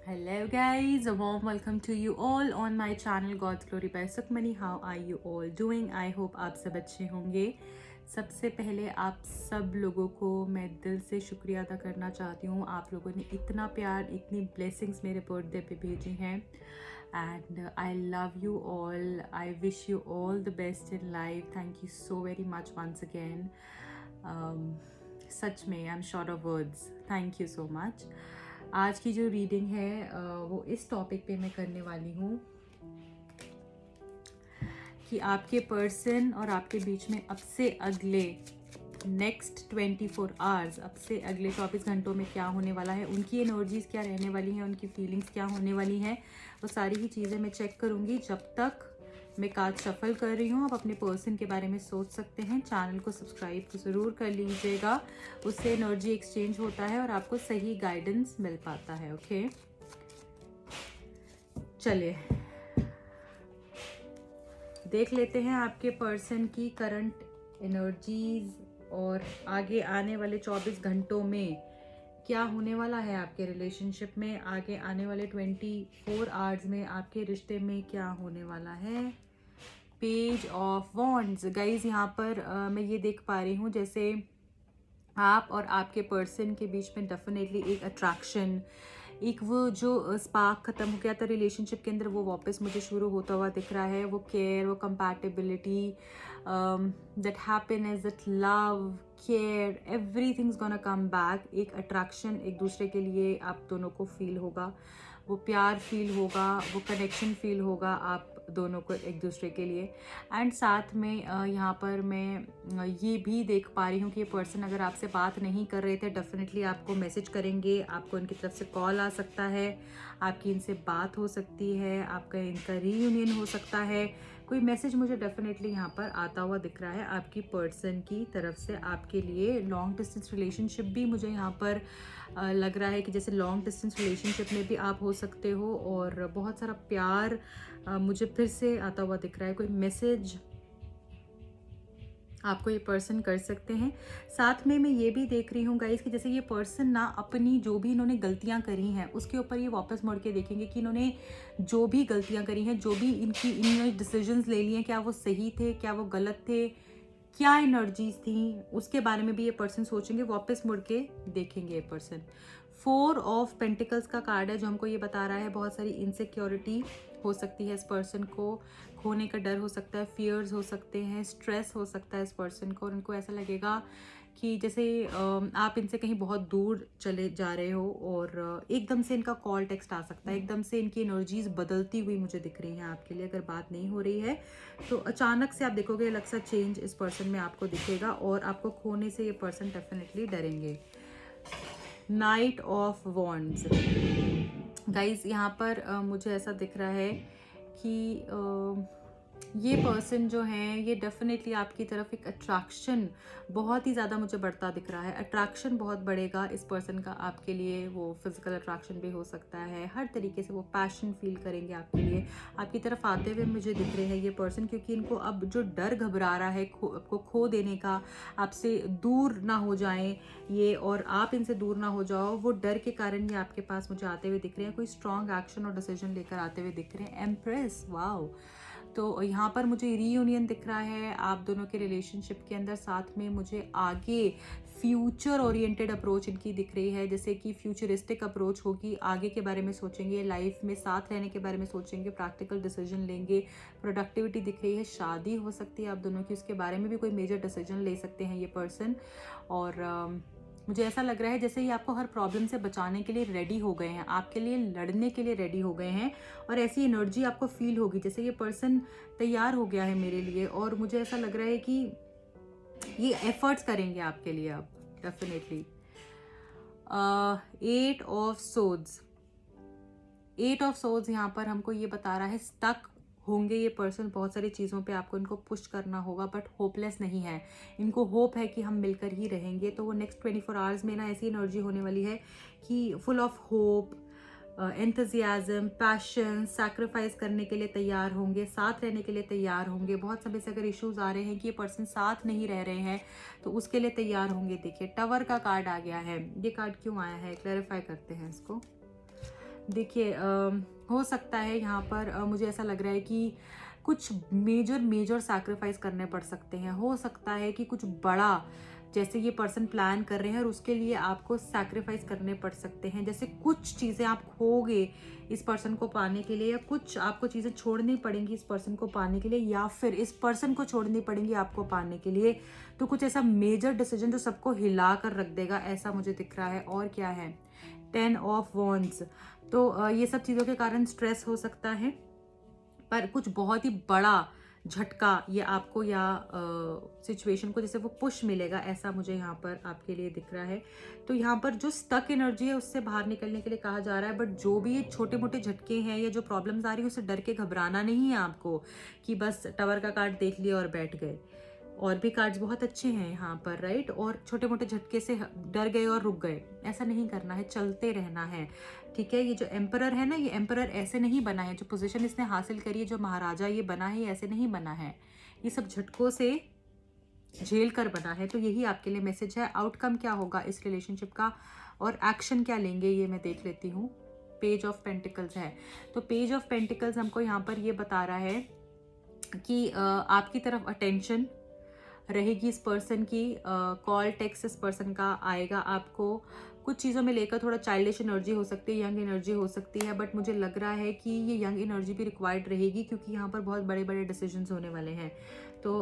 Hello guys, a warm welcome to you all on my channel God's Glory by Sukhmani. How are you all doing? I hope आप सब अच्छे होंगे। सबसे पहले आप सब लोगों को मैं दिल से शुक्रिया अदा करना चाहती हूँ। आप लोगों ने इतना प्यार, इतनी ब्लेसिंग्स मेरे बर्थडे पे भेजी हैं and I love you all. I wish you all the best in life. Thank you so very much once again. सच में I am short of words. Thank you so much. आज की जो reading है वो इस टॉपिक पे मैं करने वाली हूँ कि आपके पर्सन और आपके बीच में अब से अगले नेक्स्ट 24 आवर्स, अब से अगले 24 घंटों में क्या होने वाला है, उनकी एनर्जीज क्या रहने वाली हैं, उनकी फीलिंग्स क्या होने वाली हैं, वो सारी ही चीज़ें मैं चेक करूँगी। जब तक मैं कार्ड शफल कर रही हूँ आप अपने पर्सन के बारे में सोच सकते हैं। चैनल को सब्सक्राइब ज़रूर कर लीजिएगा, उससे एनर्जी एक्सचेंज होता है और आपको सही गाइडेंस मिल पाता है। ओके, चलिए देख लेते हैं आपके पर्सन की करंट एनर्जीज और आगे आने वाले 24 घंटों में क्या होने वाला है आपके रिलेशनशिप में। आगे आने वाले 24 आवर्स में आपके रिश्ते में क्या होने वाला है। पेज ऑफ वॉन्ड्स गाइज, यहाँ पर मैं ये देख पा रही हूँ जैसे आप और आपके पर्सन के बीच में डेफिनेटली एक अट्रैक्शन, एक वो जो स्पार्क ख़त्म हो गया था रिलेशनशिप के अंदर, वो वापस मुझे शुरू होता हुआ दिख रहा है। वो केयर, वो compatibility, that happiness, that love, care, everything's gonna come back. एक अट्रैक्शन एक दूसरे के लिए आप दोनों को फील होगा, वो प्यार फील होगा, वो कनेक्शन फील होगा आप दोनों को एक दूसरे के लिए। एंड साथ में यहाँ पर मैं ये भी देख पा रही हूँ कि ये पर्सन अगर आपसे बात नहीं कर रहे थे डेफिनेटली आपको मैसेज करेंगे, आपको इनकी तरफ से कॉल आ सकता है, आपकी इनसे बात हो सकती है, आपका इनका रीयूनियन हो सकता है। कोई मैसेज मुझे डेफिनेटली यहाँ पर आता हुआ दिख रहा है आपकी पर्सन की तरफ से आपके लिए। लॉन्ग डिस्टेंस रिलेशनशिप भी मुझे यहाँ पर लग रहा है कि जैसे लॉन्ग डिस्टेंस रिलेशनशिप में भी आप हो सकते हो और बहुत सारा प्यार मुझे फिर से आता हुआ दिख रहा है। कोई मैसेज आपको ये पर्सन कर सकते हैं। साथ में मैं ये भी देख रही हूँ गाइस कि जैसे ये पर्सन ना अपनी जो भी इन्होंने गलतियाँ करी हैं उसके ऊपर ये वापस मुड़ के देखेंगे कि इन्होंने जो भी गलतियाँ करी हैं, जो भी इन्होंने डिसीजंस ले लिए हैं, क्या वो सही थे, क्या वो गलत थे, क्या एनर्जीज थी, उसके बारे में भी ये पर्सन सोचेंगे, वापस मुड़ के देखेंगे ये पर्सन। 4 ऑफ पेंटिकल्स का कार्ड है जो हमको ये बता रहा है बहुत सारी इनसिक्योरिटी हो सकती है इस पर्सन को, खोने का डर हो सकता है, फियर्स हो सकते हैं, स्ट्रेस हो सकता है इस पर्सन को। और उनको ऐसा लगेगा कि जैसे आप इनसे कहीं बहुत दूर चले जा रहे हो और एकदम से इनका कॉल टेक्स्ट आ सकता है, एकदम से इनकी एनर्जीज बदलती हुई मुझे दिख रही हैं आपके लिए। अगर बात नहीं हो रही है तो अचानक से आप देखोगे अलग सा चेंज इस पर्सन में आपको दिखेगा और आपको खोने से ये पर्सन डेफिनेटली डरेंगे। नाइट ऑफ वॉन्ड्स गाइज, यहाँ पर मुझे ऐसा दिख रहा है कि ये पर्सन जो है ये डेफिनेटली आपकी तरफ एक अट्रैक्शन बहुत ही ज़्यादा मुझे बढ़ता दिख रहा है। अट्रैक्शन बहुत बढ़ेगा इस पर्सन का आपके लिए, वो फिजिकल अट्रैक्शन भी हो सकता है, हर तरीके से वो पैशन फील करेंगे आपके लिए, आपकी तरफ आते हुए मुझे दिख रहे हैं ये पर्सन। क्योंकि इनको अब जो डर घबरा रहा है आपको खो देने का, आपसे दूर ना हो जाएं ये और आप इनसे दूर ना हो जाओ, वो डर के कारण ये आपके पास मुझे आते हुए दिख रहे हैं। कोई स्ट्रॉन्ग एक्शन और डिसीजन लेकर आते हुए दिख रहे हैं। Empress, wow. तो यहाँ पर मुझे रीयूनियन दिख रहा है आप दोनों के रिलेशनशिप के अंदर। साथ में मुझे आगे फ्यूचर ओरिएंटेड अप्रोच इनकी दिख रही है, जैसे कि फ्यूचरिस्टिक अप्रोच होगी, आगे के बारे में सोचेंगे, लाइफ में साथ रहने के बारे में सोचेंगे, प्रैक्टिकल डिसीजन लेंगे, प्रोडक्टिविटी दिख रही है, शादी हो सकती है आप दोनों की, उसके बारे में भी कोई मेजर डिसीजन ले सकते हैं ये पर्सन। और मुझे ऐसा लग रहा है जैसे ये आपको हर प्रॉब्लम से बचाने के लिए रेडी हो गए हैं, आपके लिए लड़ने के लिए रेडी हो गए हैं और ऐसी एनर्जी आपको फील होगी जैसे ये पर्सन तैयार हो गया है मेरे लिए। और मुझे ऐसा लग रहा है कि ये एफर्ट्स करेंगे आपके लिए अब definitely. 8 of swords, 8 of swords यहाँ पर हमको ये बता रहा है स्टक होंगे ये पर्सन बहुत सारी चीज़ों पे, आपको इनको पुश करना होगा बट होपलेस नहीं है, इनको होप है कि हम मिलकर ही रहेंगे। तो वो नेक्स्ट 24 आवर्स में ना ऐसी एनर्जी होने वाली है कि full of hope, enthusiasm, passion, sacrifice करने के लिए तैयार होंगे, साथ रहने के लिए तैयार होंगे। बहुत समय से अगर इश्यूज आ रहे हैं कि ये पर्सन साथ नहीं रह रहे हैं तो उसके लिए तैयार होंगे। देखिए टावर का कार्ड आ गया है, ये कार्ड क्यों आया है क्लैरिफाई करते हैं इसको। देखिए हो सकता है यहाँ पर मुझे ऐसा लग रहा है कि कुछ मेजर सैक्रिफाइस करने पड़ सकते हैं। हो सकता है कि कुछ बड़ा जैसे ये पर्सन प्लान कर रहे हैं और उसके लिए आपको सैक्रिफाइस करने पड़ सकते हैं। जैसे कुछ चीज़ें आप खोगे इस पर्सन को पाने के लिए, या कुछ आपको चीज़ें छोड़नी पड़ेंगी इस पर्सन को पाने के लिए, या फिर इस पर्सन को छोड़नी पड़ेंगी आपको पाने के लिए। तो कुछ ऐसा मेजर डिसीजन जो सबको हिला कर रख देगा, ऐसा मुझे दिख रहा है। और क्या है, 10 ऑफ वॉन्ड्स। तो ये सब चीज़ों के कारण स्ट्रेस हो सकता है, पर कुछ बहुत ही बड़ा झटका ये आपको या सिचुएशन को जैसे वो पुश मिलेगा, ऐसा मुझे यहाँ पर आपके लिए दिख रहा है। तो यहाँ पर जो स्टक एनर्जी है उससे बाहर निकलने के लिए कहा जा रहा है। बट जो भी ये छोटे मोटे झटके हैं या जो प्रॉब्लम्स आ रही है उससे डर के घबराना नहीं है आपको, कि बस टावर का कार्ड देख लिया और बैठ गए। और भी कार्ड्स बहुत अच्छे हैं यहाँ पर, राइट। और छोटे मोटे झटके से डर गए और रुक गए, ऐसा नहीं करना है, चलते रहना है, ठीक है। ये जो एम्परर है ना, ये एम्परर ऐसे नहीं बना है, जो पोजीशन इसने हासिल करी है, जो महाराजा ये बना है, ये ऐसे नहीं बना है, ये सब झटकों से झेल कर बना है। तो यही आपके लिए मैसेज है। आउटकम क्या होगा इस रिलेशनशिप का और एक्शन क्या लेंगे, ये मैं देख लेती हूँ। पेज ऑफ पेंटिकल्स है, तो पेज ऑफ पेंटिकल्स हमको यहाँ पर ये बता रहा है कि आपकी तरफ अटेंशन रहेगी इस पर्सन की। कॉल टेक्स्ट इस पर्सन का आएगा आपको। कुछ चीज़ों में लेकर थोड़ा चाइल्डिश एनर्जी हो सकती है, यंग एनर्जी हो सकती है, बट मुझे लग रहा है कि ये यंग एनर्जी भी रिक्वायर्ड रहेगी, क्योंकि यहाँ पर बहुत बड़े बड़े डिसीजंस होने वाले हैं। तो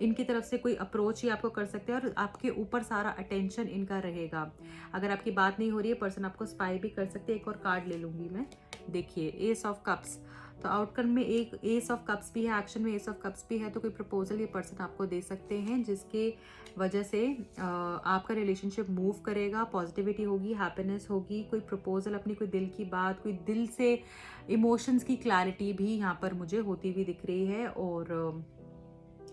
इनकी तरफ से कोई अप्रोच ही आपको कर सकते हैं और आपके ऊपर सारा अटेंशन इनका रहेगा। अगर आपकी बात नहीं हो रही है, पर्सन आपको स्पाई भी कर सकते हैं। एक और कार्ड ले लूंगी मैं। देखिए, एस ऑफ कप्स। तो आउटकम में एक एस ऑफ कप्स भी है, एक्शन में एस ऑफ कप्स भी है। तो कोई प्रपोजल ये पर्सन आपको दे सकते हैं, जिसके वजह से आपका रिलेशनशिप मूव करेगा, पॉजिटिविटी होगी, हैप्पीनेस होगी। कोई प्रपोजल, अपनी कोई दिल की बात, कोई दिल से इमोशंस की क्लैरिटी भी यहाँ पर मुझे होती हुई दिख रही है। और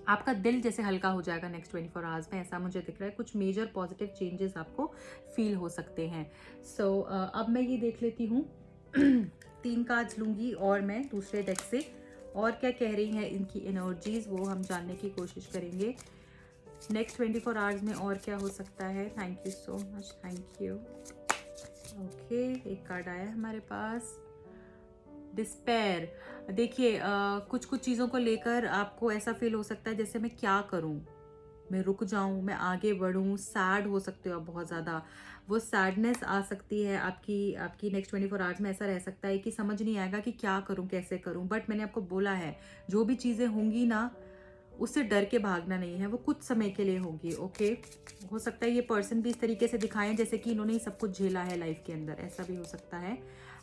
आपका दिल जैसे हल्का हो जाएगा नेक्स्ट 24 आवर्स में, ऐसा मुझे दिख रहा है। कुछ मेजर पॉजिटिव चेंजेस आपको फील हो सकते हैं। सो अब मैं ये देख लेती हूँ 3 कार्ड्स लूंगी और मैं दूसरे डेक से और क्या कह रही हैं इनकी एनर्जीज, वो हम जानने की कोशिश करेंगे। नेक्स्ट 24 आवर्स में और क्या हो सकता है। Thank you so much, thank you. Okay, एक कार्ड आया हमारे पास, डिस्पेयर। देखिए कुछ कुछ चीज़ों को लेकर आपको ऐसा फील हो सकता है जैसे मैं क्या करूं, मैं रुक जाऊं, मैं आगे बढ़ूं। सैड हो सकते हो आप बहुत ज़्यादा, वो सैडनेस आ सकती है आपकी आपकी नेक्स्ट 24 आवर्स में। ऐसा रह सकता है कि समझ नहीं आएगा कि क्या करूं, कैसे करूं। बट मैंने आपको बोला है, जो भी चीज़ें होंगी ना, उससे डर के भागना नहीं है, वो कुछ समय के लिए होगी। ओके, हो सकता है ये पर्सन भी इस तरीके से दिखाएं जैसे कि इन्होंने ही सब कुछ झेला है लाइफ के अंदर, ऐसा भी हो सकता है।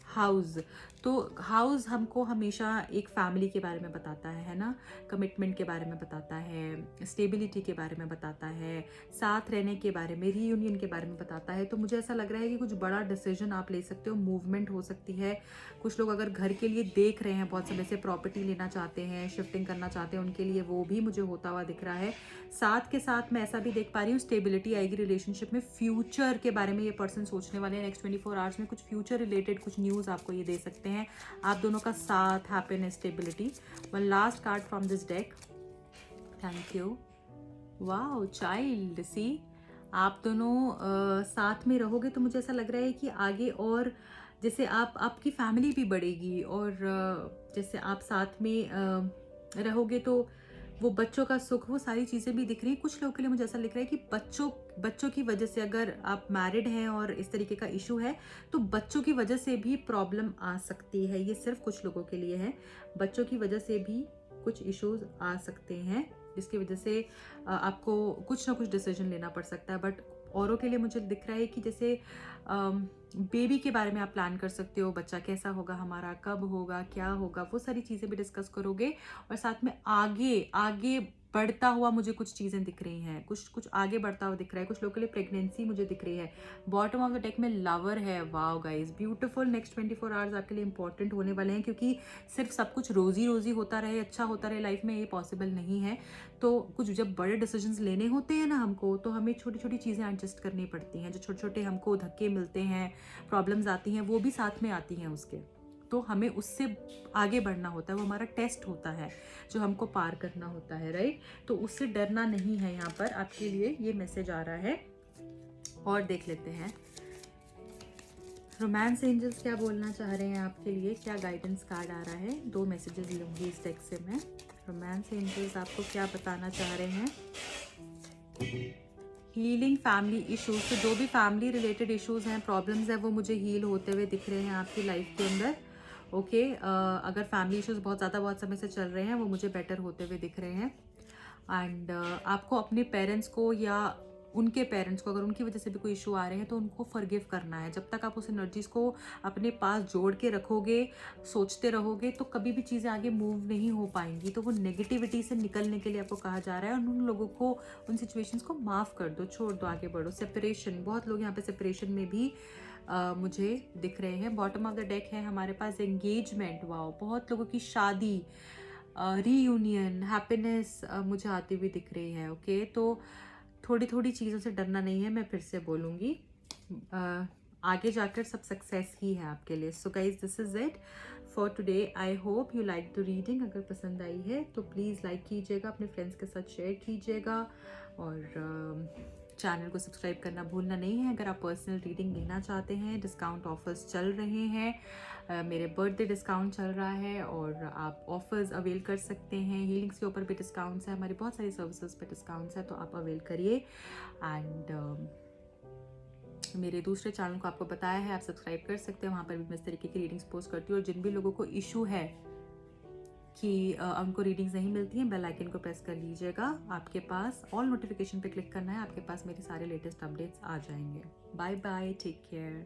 हाउस, तो हाउस हमको हमेशा एक फैमिली के बारे में बताता है ना, कमिटमेंट के बारे में बताता है, स्टेबिलिटी के बारे में बताता है, साथ रहने के बारे में, रीयूनियन के बारे में बताता है। तो मुझे ऐसा लग रहा है कि कुछ बड़ा डिसीजन आप ले सकते हो, मूवमेंट हो सकती है। कुछ लोग अगर घर के लिए देख रहे हैं, बहुत समय से प्रॉपर्टी लेना चाहते हैं, शिफ्टिंग करना चाहते हैं, उनके लिए वो भी मुझे होता हुआ दिख रहा है। साथ के साथ मैं ऐसा भी देख पा रही हूँ, स्टेबिलिटी आएगी रिलेशनशिप में। फ्यूचर के बारे में ये पर्सन सोचने वाले हैं नेक्स्ट 24 आवर्स में। कुछ फ्यूचर रिलेटेड कुछ न्यूज़ आपको ये दे सकते हैं। आप दोनों का साथ, happiness, stability. One last card from this deck, thank you. Wow, child. See, आप दोनों साथ में रहोगे तो मुझे ऐसा लग रहा है कि आगे और जैसे आपकी फैमिली भी बढ़ेगी, और जैसे आप साथ में रहोगे तो वो बच्चों का सुख, वो सारी चीज़ें भी दिख रही हैं। कुछ लोगों के लिए मुझे ऐसा लग रहा है कि बच्चों की वजह से, अगर आप मैरिड हैं और इस तरीके का इशू है, तो बच्चों की वजह से भी प्रॉब्लम आ सकती है। ये सिर्फ कुछ लोगों के लिए है, बच्चों की वजह से भी कुछ इश्यूज आ सकते हैं, जिसकी वजह से आपको कुछ ना कुछ डिसीजन लेना पड़ सकता है। बट औरों के लिए मुझे दिख रहा है कि जैसे बेबी के बारे में आप प्लान कर सकते हो, बच्चा कैसा होगा हमारा, कब होगा, क्या होगा, वो सारी चीज़ें भी डिस्कस करोगे। और साथ में आगे आगे बढ़ता हुआ मुझे कुछ चीज़ें दिख रही हैं, कुछ आगे बढ़ता हुआ दिख रहा है। कुछ लोगों के लिए प्रेगनेंसी मुझे दिख रही है। बॉटम ऑफ द डेक में लवर है। Wow guys, beautiful. Next 24 hours आपके लिए इंपॉर्टेंट होने वाले हैं, क्योंकि सिर्फ सब कुछ रोजी रोजी होता रहे, अच्छा होता रहे लाइफ में, ये पॉसिबल नहीं है। तो कुछ जब बड़े डिसीजंस लेने होते हैं ना हमको, तो हमें छोटी छोटी चीज़ें एडजस्ट करनी पड़ती हैं। जो छोटे छोटे हमको धक्के मिलते हैं, प्रॉब्लम्स आती हैं, वो भी साथ में आती हैं उसके। तो हमें उससे आगे बढ़ना होता है, वो हमारा टेस्ट होता है जो हमको पार करना होता है, राइट। तो उससे डरना नहीं है, यहाँ पर आपके लिए ये मैसेज आ रहा है। और देख लेते हैं रोमांस एंजल्स क्या बोलना चाह रहे हैं आपके लिए, क्या गाइडेंस कार्ड आ रहा है? 2 मैसेजेस लूँगी इस डेक से मैं। रोमांस एंजल्स आपको क्या बताना चाह रहे हैं? हीलिंग फैमिली इश्यूज, तो जो भी फैमिली रिलेटेड इश्यूज हैं, प्रॉब्लम्स हैं, वो मुझे हील होते हुए दिख रहे हैं आपकी लाइफ के अंदर। ओके, अगर फैमिली इश्यूज बहुत समय से चल रहे हैं, वो मुझे बेटर होते हुए दिख रहे हैं। एंड आपको अपने पेरेंट्स को या उनके पेरेंट्स को, अगर उनकी वजह से भी कोई इशू आ रहे हैं, तो उनको फॉरगिव करना है। जब तक आप उस एनर्जीज को अपने पास जोड़ के रखोगे, सोचते रहोगे, तो कभी भी चीज़ें आगे मूव नहीं हो पाएंगी। तो वो नेगेटिविटी से निकलने के लिए आपको कहा जा रहा है, और उन लोगों को, उन सिचुएशंस को माफ़ कर दो, छोड़ दो, आगे बढ़ो। सेपरेशन, बहुत लोग यहाँ पे सेपरेशन में भी मुझे दिख रहे हैं। बॉटम ऑफ द डेक है हमारे पास एंगेजमेंट, वाओ, बहुत लोगों की शादी, रीयूनियन, हैप्पीनेस मुझे आती हुई दिख रही है। ओके, तो थोड़ी थोड़ी चीज़ों से डरना नहीं है, मैं फिर से बोलूँगी। आगे जाकर सब सक्सेस ही है आपके लिए। So guys, this is it for today. I hope you like the reading. अगर पसंद आई है तो प्लीज़ लाइक कीजिएगा, अपने फ्रेंड्स के साथ शेयर कीजिएगा, और चैनल को सब्सक्राइब करना भूलना नहीं है। अगर आप पर्सनल रीडिंग लेना चाहते हैं, डिस्काउंट ऑफर्स चल रहे हैं, मेरे बर्थडे डिस्काउंट चल रहा है, और आप ऑफर्स अवेल कर सकते हैं। हीलिंग्स के ऊपर भी डिस्काउंट्स है, हमारी बहुत सारी सर्विसेज पे डिस्काउंट्स है, तो आप अवेल करिए। एंड मेरे दूसरे चैनल को आपको बताया है, आप सब्सक्राइब कर सकते हैं, वहाँ पर भी मैं इस तरीके की रीडिंग्स पोस्ट करती हूँ। और जिन भी लोगों को इशू है कि उनको रीडिंग्स नहीं मिलती हैं, बेल आइकन को प्रेस कर लीजिएगा। आपके पास ऑल नोटिफिकेशन पे क्लिक करना है, आपके पास मेरे सारे लेटेस्ट अपडेट्स आ जाएंगे। Bye bye, take care.